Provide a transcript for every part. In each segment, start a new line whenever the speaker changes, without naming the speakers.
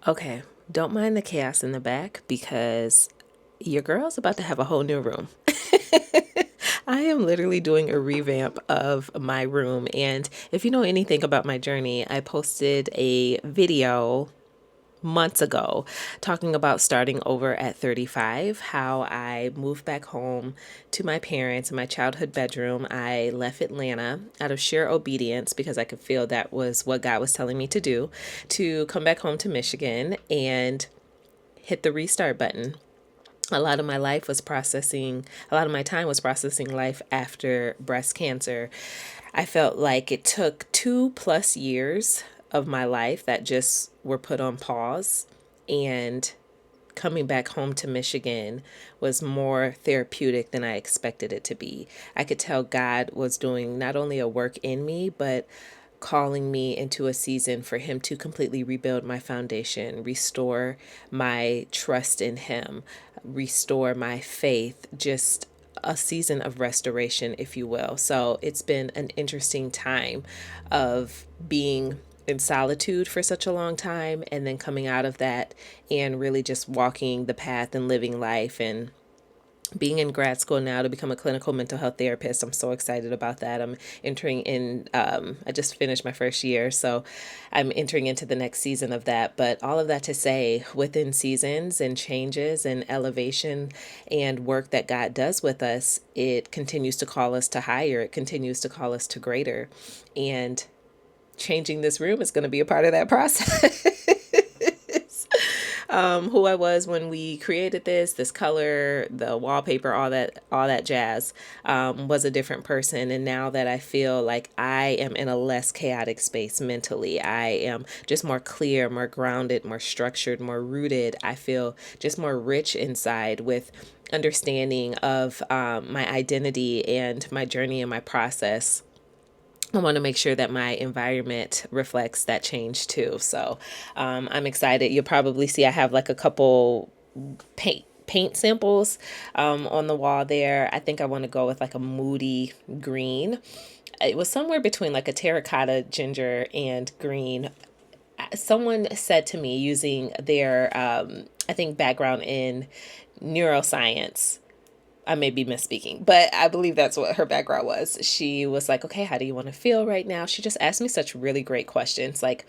Okay, don't mind the chaos in the back because your girl's about to have a whole new room. I am literally doing a revamp of my room. And if you know anything about my journey, I posted a video months ago talking about starting over at 35, how I moved back home to my parents in my childhood bedroom. I left Atlanta out of sheer obedience because I could feel that was what God was telling me to do, to come back home to Michigan and hit the restart button. A lot of my life was processing, a lot of my time was processing life after breast cancer. I felt like it took 2+ years of my life that just were put on pause. And coming back home to Michigan was more therapeutic than I expected it to be. I could tell God was doing not only a work in me, but calling me into a season for Him to completely rebuild my foundation, restore my trust in Him, restore my faith, just a season of restoration, if you will. So it's been an interesting time of being in solitude for such a long time and then coming out of that and really just walking the path and living life and being in grad school now to become a clinical mental health therapist. I'm so excited about that. I'm entering in, I just finished my first year, so I'm entering into the next season of that. But all of that to say, within seasons and changes and elevation and work that God does with us, it continues to call us to higher, it continues to call us to greater. And changing this room is going to be a part of that process. Who I was when we created this color, the wallpaper, all that jazz, was a different person. And now that I feel like I am in a less chaotic space mentally, I am just more clear, more grounded, more structured, more rooted. I feel just more rich inside with understanding of my identity and my journey and my process. I want to make sure that my environment reflects that change too. So I'm excited. You'll probably see I have like a couple paint samples on the wall there. I think I want to go with like a moody green. It was somewhere between like a terracotta, ginger, and green. Someone said to me, using their I think background in neuroscience, I may be misspeaking, but I believe that's what her background was. She was like, okay, how do you want to feel right now? She just asked me such really great questions like,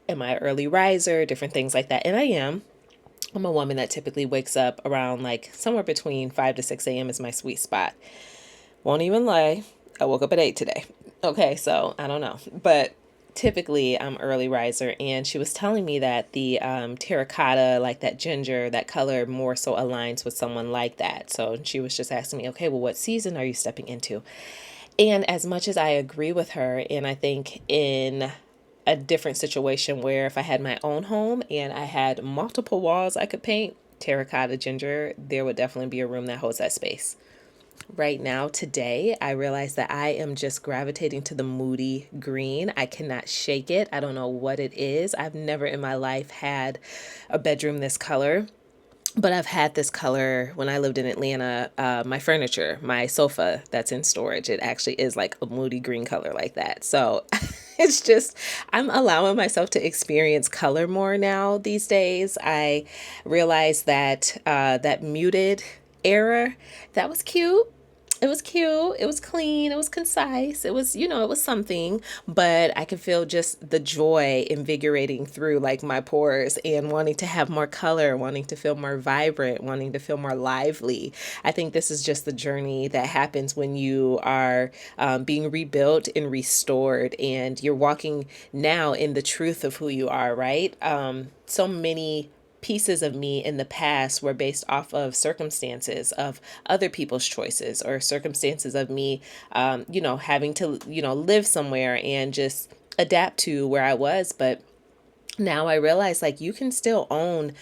am I an early riser? Different things like that. And I am. I'm a woman that typically wakes up around like somewhere between 5 to 6 a.m. is my sweet spot. Won't even lie. I woke up at 8 today. Okay, so I don't know. But typically I'm early riser, and she was telling me that the terracotta, like that ginger, that color more so aligns with someone like that. So she was just asking me, okay, well, what season are you stepping into? And as much as I agree with her, and I think in a different situation where if I had my own home and I had multiple walls I could paint terracotta, ginger, there would definitely be a room that holds that space. Right now, today, I realize that I am just gravitating to the moody green. I cannot shake it. I don't know what it is. I've never in my life had a bedroom this color. But I've had this color when I lived in Atlanta. My furniture, my sofa that's in storage, it actually is like a moody green color like that. So it's just, I'm allowing myself to experience color more now these days. I realized that that muted era, that was cute. It was cute. It was clean. It was concise. It was, it was something, but I could feel just the joy invigorating through like my pores and wanting to have more color, wanting to feel more vibrant, wanting to feel more lively. I think this is just the journey that happens when you are being rebuilt and restored, and you're walking now in the truth of who you are, right? So many pieces of me in the past were based off of circumstances of other people's choices, or circumstances of me, having to, live somewhere and just adapt to where I was. But now I realize like you can still own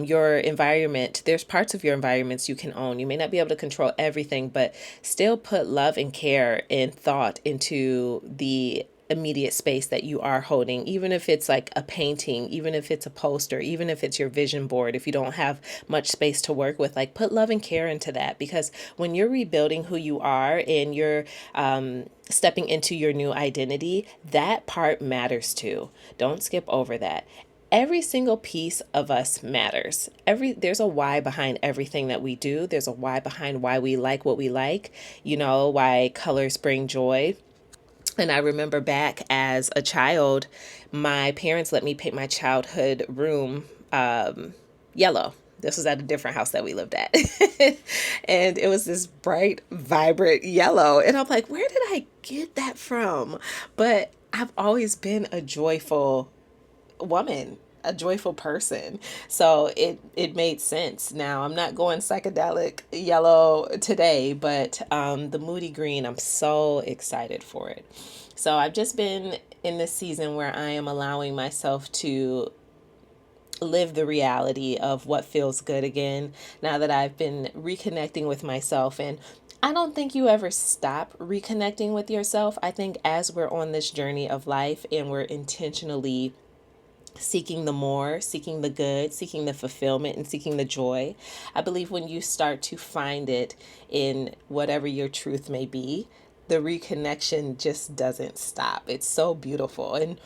your environment. There's parts of your environments you can own. You may not be able to control everything, but still put love and care and thought into the immediate space that you are holding, even if it's like a painting, even if it's a poster, even if it's your vision board. If you don't have much space to work with, like put love and care into that, because when you're rebuilding who you are and you're stepping into your new identity, that part matters too. Don't skip over that. every single piece of us matters. There's a why behind everything that we do. There's a why behind why we like what we like, why colors bring joy. And I remember back as a child, my parents let me paint my childhood room yellow. This was at a different house that we lived at. And it was this bright, vibrant yellow. And I'm like, where did I get that from? But I've always been a joyful woman, a joyful person. So it made sense. Now I'm not going psychedelic yellow today, but the moody green, I'm so excited for it. So I've just been in this season where I am allowing myself to live the reality of what feels good again, now that I've been reconnecting with myself. And I don't think you ever stop reconnecting with yourself. I think as we're on this journey of life and we're intentionally seeking the more, seeking the good, seeking the fulfillment, and seeking the joy, I believe when you start to find it in whatever your truth may be, the reconnection just doesn't stop. It's so beautiful. And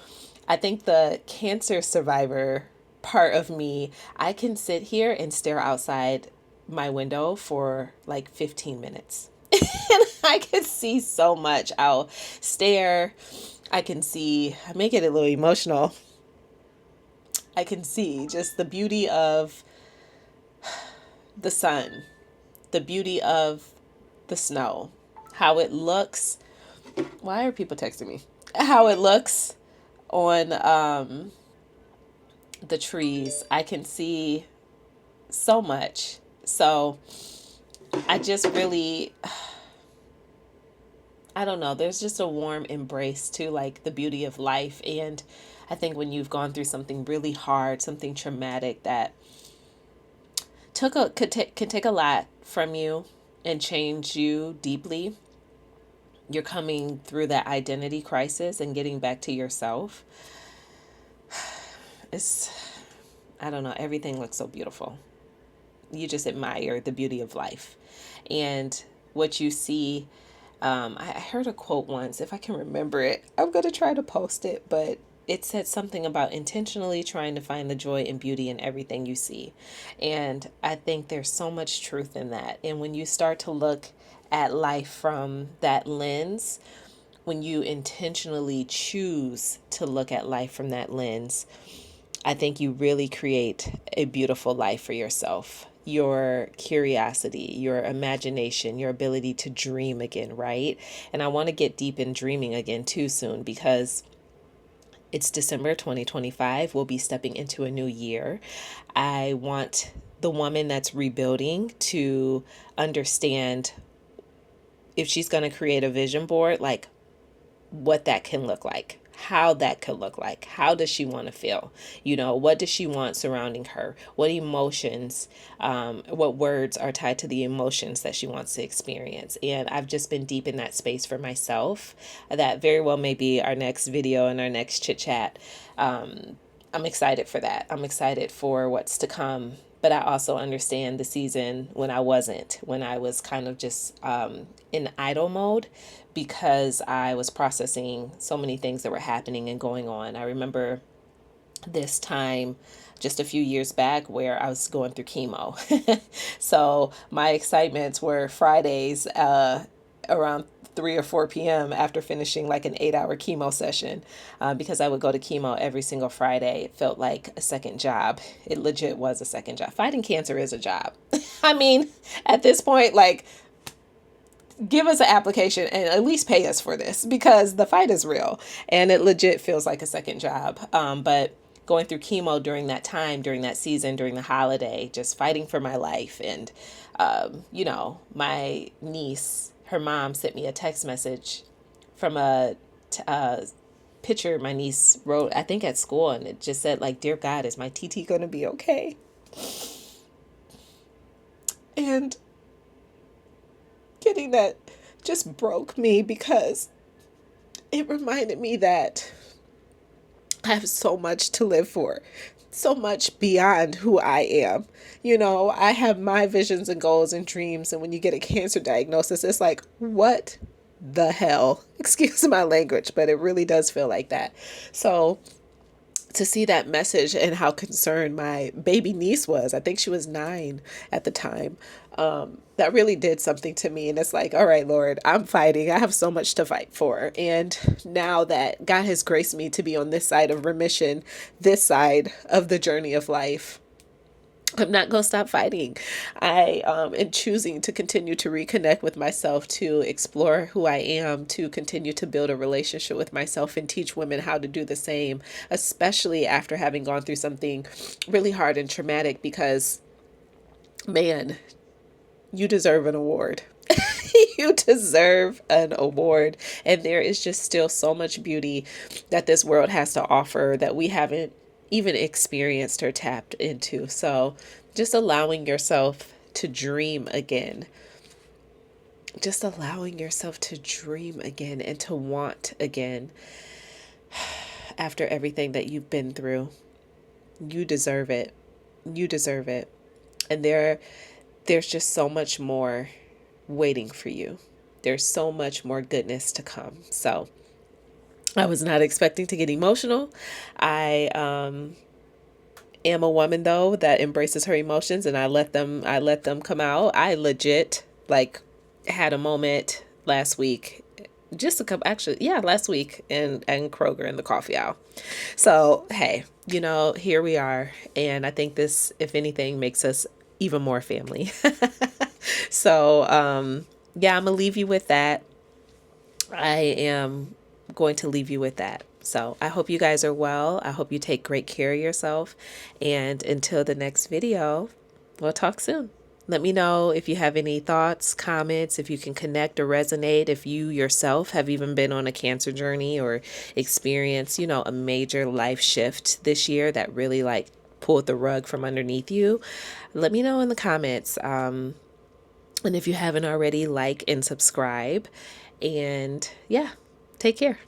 I think the cancer survivor part of me, I can sit here and stare outside my window for like 15 minutes. And I can see so much. I'll stare. I make it a little emotional. I can see just the beauty of the sun, the beauty of the snow, how it looks. Why are people texting me? How it looks on the trees. I can see so much. So I just really, I don't know, there's just a warm embrace to like the beauty of life. And I think when you've gone through something really hard, something traumatic that can take a lot from you and change you deeply, you're coming through that identity crisis and getting back to yourself. It's, I don't know, everything looks so beautiful. You just admire the beauty of life. And what you see, I heard a quote once, if I can remember it, I'm going to try to post it, but it said something about intentionally trying to find the joy and beauty in everything you see. And I think there's so much truth in that. And when you start to look at life from that lens, when you intentionally choose to look at life from that lens, I think you really create a beautiful life for yourself. Your curiosity, your imagination, your ability to dream again, right? And I want to get deep in dreaming again too soon, because it's December 2025. We'll be stepping into a new year. I want the woman that's rebuilding to understand, if she's going to create a vision board, like what that can look like, how that could look like. How does she want to feel? What does she want surrounding her? What emotions, what words are tied to the emotions that she wants to experience? And I've just been deep in that space for myself. That very well may be our next video and our next chit chat. I'm excited for that. I'm excited for what's to come. But I also understand the season when I wasn't, when I was kind of just in idle mode, because I was processing so many things that were happening and going on. I remember this time just a few years back where I was going through chemo. So my excitements were Fridays around 3 or 4 p.m. after finishing like an 8-hour chemo session, because I would go to chemo every single Friday. It felt like a second job. It legit was a second job. Fighting cancer is a job. I mean, at this point, like, give us an application and at least pay us for this, because the fight is real and it legit feels like a second job. But going through chemo during that time, during that season, during the holiday, just fighting for my life. And, my niece, her mom sent me a text message from a picture my niece wrote, I think at school. And it just said like, "Dear God, is my TT going to be okay?" And getting that just broke me, because it reminded me that I have so much to live for, so much beyond who I am. I have my visions and goals and dreams. And when you get a cancer diagnosis, it's like, what the hell? Excuse my language, but it really does feel like that. So to see that message and how concerned my baby niece was. I think she was 9 at the time. That really did something to me. And it's like, all right, Lord, I'm fighting. I have so much to fight for. And now that God has graced me to be on this side of remission, this side of the journey of life, I'm not going to stop fighting. I am choosing to continue to reconnect with myself, to explore who I am, to continue to build a relationship with myself and teach women how to do the same, especially after having gone through something really hard and traumatic, because, man, you deserve an award. You deserve an award. And there is just still so much beauty that this world has to offer that we haven't even experienced or tapped into. So just allowing yourself to dream again. Just allowing yourself to dream again and to want again after everything that you've been through. You deserve it. You deserve it. And there's just so much more waiting for you. There's so much more goodness to come. So I was not expecting to get emotional. I am a woman though that embraces her emotions, and I let them come out. I legit like had a moment last week, just a couple, actually, yeah, last week, and Kroger in the coffee aisle. So hey, here we are, and I think this, if anything, makes us even more family. So yeah, I'm gonna leave you with that. I am going to leave you with that. So I hope you guys are well. I hope you take great care of yourself. And until the next video, we'll talk soon. Let me know if you have any thoughts, comments, if you can connect or resonate, if you yourself have even been on a cancer journey or experienced, a major life shift this year that really like pulled the rug from underneath you. Let me know in the comments. And if you haven't already, like and subscribe. And yeah, take care.